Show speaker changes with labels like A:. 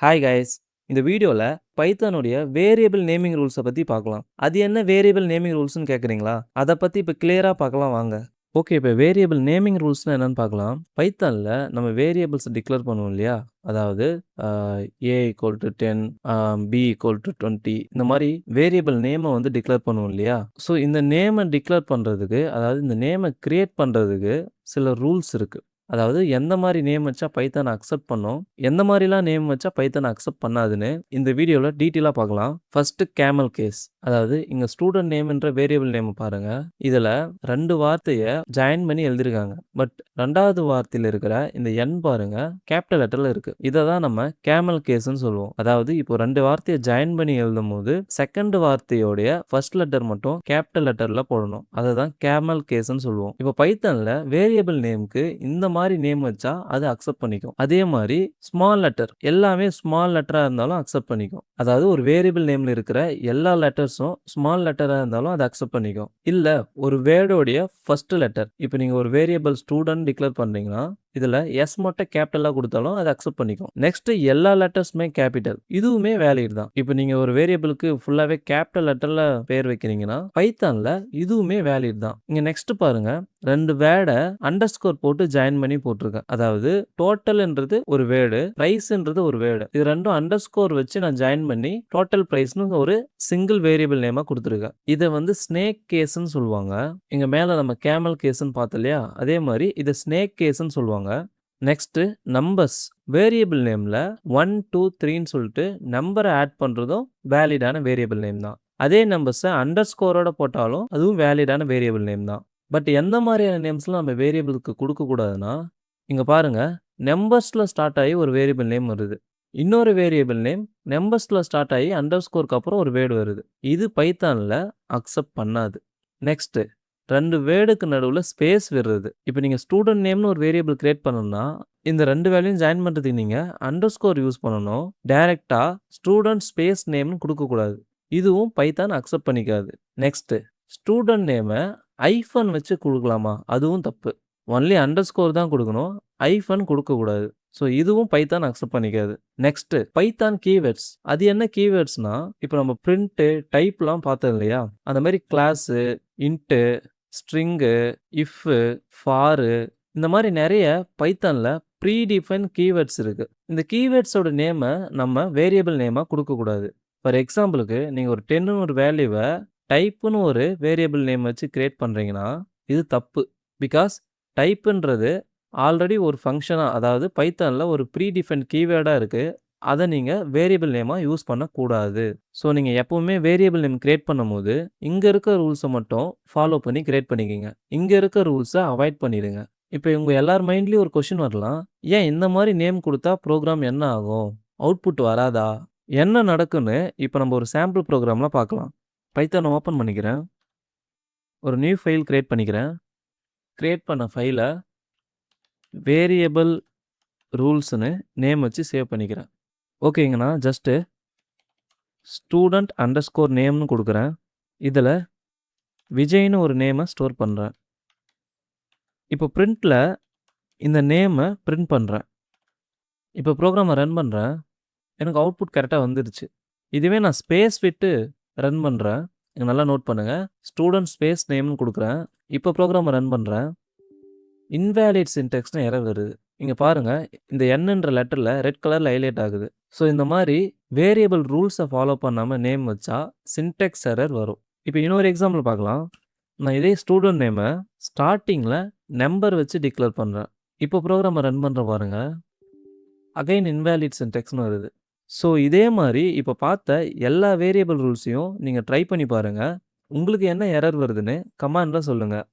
A: Hi guys. இந்த வீடியோல பைத்தானுடைய variable naming ரூல்ஸ பத்தி பார்க்கலாம். அது என்ன வேரியபிள் நேமிங் ரூல்ஸ்ன்னு கேட்குறீங்களா? அத பத்தி இப்ப கிளியரா பார்க்கலாம் வாங்க. ஓகே, இப்ப வேரியபிள் நேமிங் ரூல்ஸ்னா என்னன்னு பார்க்கலாம். பைத்தான்ல நம்ம வேரியபிள்ஸ் டிக்ளேர் பண்ணுவோம் இல்லையா? அதாவது அ A = 10, B = 20 இந்த மாரி வேரியபிள் நேம வந்து டிக்ளேர் பண்ணுவோம் இல்லையா? ஸோ இந்த நேம டிக்ளேர் பண்றதுக்கு, அதாவது இந்த நேம கிரியேட் பண்றதுக்கு சில ரூல்ஸ் இருக்கு. அதாவது எந்த மாரி நேம் வச்சா பைத்தான் அக்செப்ட் பண்ணும், எந்த மாரிலாம் நேம் வச்சா பைத்தான் அக்செப்ட் பண்ணாதுன்னு இந்த வீடியோல டீட்டெயிலா பார்க்கலாம். First camel case. அதாவது இங்க ஸ்டூடண்ட் நேம்ன்ற வேரியபிள் நேம் பாருங்க. இதுல 2 வார்த்தைய ஜாயின் பண்ணி எழுதியிருக்காங்க. பட் 2வது வார்த்தையில இருக்கிற இந்த என் பாருங்க கேப்பிட்டல் லெட்டர்ல இருக்கு. இத தான் நம்ம கேமல் கேஸ்ன்னு சொல்லுவோம். அதாவது இப்போ 2 வார்த்தைய ஜாயின் பண்ணி எழுதும்போது செகண்ட் வார்த்தையோடைய ஃபர்ஸ்ட் லெட்டர் மட்டும் கேப்பிட்டல் லெட்டர்ல போடணும். அததான் கேமல் கேஸ்ன்னு சொல்லுவோம். இப்போ பைத்தான்ல வேரியபிள் நேம்க்கு இந்த மாரி நேம் வச்சா அது அக்செப்ட் பண்ணிக்கும். அதே மாரி ஸ்மால் லெட்டர் எல்லாமே ஸ்மால் லெட்டரா இருந்தாலும் அக்செப்ட் பண்ணிக்கும். அதாவது ஒரு வேரியபிள் நேம்ல இருக்கிற எல்லா லெட்டர்ஸும் ஸ்மால் லெட்டரா இருந்தாலும் அது அக்செப்ட் பண்ணிக்கும். இல்ல ஒரு வேர்டோடைய ஃபர்ஸ்ட் லெட்டர், இப்போ நீங்க ஒரு வேரியபிள் ஸ்டூடண்ட் டிக்ளேர் பண்றீங்கன்னா இதுல எஸ் மட்டும் கேப்பிட்டலா கொடுத்தாலும் அது அக்செப்ட் பண்ணிக்கும். நெக்ஸ்ட் எல்லா லெட்டர்ஸுமே கேபிட்டல், இதுவுமே வேலிட் தான். இப்போ நீங்க ஒரு வேரியபிளுக்கு ஃபுல்லாவே கேப்பிட்டல் லெட்டர்ல பேர் வைக்கிறீங்கன்னா பைத்தான்ல இதுவுமே வேலிட் தான். இங்க நெக்ஸ்ட் பாருங்க, 2 வேர்ட அண்டர்ஸ்கோர் போட்டு ஜாயின் பண்ணி போட்டிருக்கேன். அதாவது டோட்டல்ன்றது ஒரு வேர்டு, பிரைஸ்ன்றது ஒரு வேர்டு. இது ரெண்டும் அண்டர்ஸ்கோர் வச்சு நான் ஜாயின் பண்ணி டோட்டல் பிரைஸ்னு ஒரு சிங்கிள் வேரியபிள் நேமா கொடுத்துருக்கேன். இதை வந்து ஸ்னேக் கேஸ்ன்னு சொல்லுவாங்க. இங்க மேல நம்ம கேமல் கேஸ்ன்னு பார்த்தோம் இல்லையா, அதே மாதிரி இதை ஸ்னேக் கேஸ்ன்னு சொல்லுவாங்க. Next numbers. வேரியபிள் நேம்ல 1, 2, 3ன்னு சொல்லிட்டு நம்பரை ஆட் பண்றதும் வேலிடான வேரியபிள் நேம் தான். அதே நம்பர்ஸை அண்டர்ஸ்கோரோட போட்டாலும் அதுவும் வேலிடான வேரியபிள் நேம் தான். பட் எந்த மாதிரியான நேம்ஸ்லாம் நம்ம வேரியபிளுக்கு கொடுக்கக்கூடாதுன்னா, இங்க பாருங்க, நம்பர்ஸ்ல ஸ்டார்ட் ஆகி ஒரு வேரியபிள் நேம் வருது. இன்னொரு வேரியபிள் நேம் நம்பர்ஸ்ல ஸ்டார்ட் ஆகி அண்டர்ஸ்கோருக்கு அப்புறம் ஒரு வேர்டு வருது. இது பைத்தான்ல அக்செப்ட் பண்ணாது. நெக்ஸ்ட் 2 வேர்டுக்கு நடுவுல ஸ்பேஸ் விடுறது. இப்போ நீங்க ஸ்டூடண்ட் நேம்னு ஒரு வேரியபிள் கிரியேட் பண்ணணும்னா இந்த 2 வேல்யூயும் ஜாயின் பண்றதுக்கு நீங்க அண்டர்ஸ்கோர் யூஸ் பண்ணணும். டைரக்டா ஸ்டூடண்ட் ஸ்பேஸ் நேம்னு கொடுக்கக்கூடாது. இதுவும் பைத்தான் அக்செப்ட் பண்ணிக்காது. நெக்ஸ்ட் ஸ்டூடண்ட் நேம ஐஃபன் வச்சு கொடுக்கலாமா? அதுவும் தப்பு. ஒன்லி அண்டர்ஸ்கோர் தான் கொடுக்கணும். ஐஃபன் கொடுக்கக்கூடாது. ஸோ இதுவும் பைத்தான் அக்செப்ட் பண்ணிக்காது. Next Python keywords. அது என்ன கீவேர்ட்ஸ்னா, இப்போ நம்ம பிரிண்ட்டு டைப்லாம் பார்த்தோம் இல்லையா, அந்த மாதிரி கிளாஸு, இன்ட்டு, ஸ்ட்ரிங்கு, இஃப்பு, ஃபாரு இந்த மாதிரி நிறைய பைத்தான்ல ப்ரீ டிஃபைன் கீவேர்ட்ஸ் இருக்கு. இந்த கீவேர்ட்ஸோட நேமை நம்ம வேரியபிள் நேமாக கொடுக்கக்கூடாது. ஃபார் எக்ஸாம்பிளுக்கு நீங்கள் ஒரு 10ன்னு ஒரு வேல்யூவை டைப்புன்னு ஒரு வேரியபிள் நேம் வச்சு கிரியேட் பண்ணுறீங்கன்னா இது தப்பு. பிகாஸ் டைப்புன்றது ஆல்ரெடி ஒரு ஃபங்க்ஷனாக, அதாவது பைத்தானில் ஒரு ப்ரீ டிஃபைன் கீவேர்டாக இருக்குது. அதை நீங்கள் வேரியபிள் நேமாக யூஸ் பண்ணக்கூடாது. ஸோ நீங்கள் எப்போவுமே வேரியபிள் நேம் கிரியேட் பண்ணும்போது இங்கே இருக்க ரூல்ஸை மட்டும் ஃபாலோ பண்ணி கிரியேட் பண்ணிக்கிங்க. இங்கே இருக்க ரூல்ஸை அவாய்ட் பண்ணிடுங்க. இப்போ உங்கள் எல்லார் மைண்ட்லேயும் ஒரு கொஷின் வரலாம், ஏன் இந்த மாதிரி நேம் கொடுத்தா ப்ரோக்ராம் என்ன ஆகும், அவுட்புட் வராதா, என்ன நடக்குன்னு இப்போ நம்ம ஒரு சாம்பிள் ப்ரோக்ராம்லாம் பார்க்கலாம். பைத்தானை ஓப்பன் பண்ணிக்கிறேன். ஒரு நியூ ஃபைல் கிரியேட் பண்ணிக்கிறேன். கிரியேட் பண்ண ஃபைலை வேரியபிள் ரூல்ஸ்னு நேம் வச்சு சேவ் பண்ணிக்கிறேன். ஓகேங்கண்ணா, ஜஸ்ட்டு ஸ்டூடண்ட் அண்டர்ஸ்கோர் நேம்னு கொடுக்குறேன். இதில் விஜய்னு ஒரு நேமை ஸ்டோர் பண்ணுறேன். இப்போ பிரிண்டில் இந்த நேமை பிரிண்ட் பண்ணுறேன். இப்போ ப்ரோக்ராமை ரன் பண்ணுறேன். எனக்கு அவுட்புட் கரெக்டாக வந்துடுச்சு. இதுவே நான் ஸ்பேஸ் விட்டு ரன் பண்ணுறேன். நல்லா நோட் பண்ணுங்கள். ஸ்டூடண்ட் ஸ்பேஸ் நேம்னு கொடுக்குறேன். இப்போ ப்ரோக்ராமை ரன் பண்ணுறேன். இன்வேலிட் சின்டெக்ஸ்னு எரர் வருது. இங்கே பாருங்கள், இந்த என்ன்ற லெட்டரில் ரெட் கலரில் ஹைலைட் ஆகுது. ஸோ இந்த மாதிரி வேரியபிள் ரூல்ஸை ஃபாலோ பண்ணாமல் நேம் வச்சா சின்டெக்ஸ் எரர் வரும். இப்போ இன்னொரு எக்ஸாம்பிள் பார்க்கலாம். நான் இதே ஸ்டூடண்ட் நேமை ஸ்டார்டிங்கில் நம்பர் வச்சு டிக்ளேர் பண்ணுறேன். இப்போ ப்ரோக்ராமை ரன் பண்ணுற பாருங்கள், அகைன் இன்வேலிட் சின்டெக்ஸ்னு வருது. ஸோ இதே மாதிரி இப்போ பார்த்த எல்லா வேரியபிள் ரூல்ஸையும் நீங்கள் ட்ரை பண்ணி பாருங்கள். உங்களுக்கு என்ன எரர் வருதுன்னு கமெண்ட்ல சொல்லுங்கள்.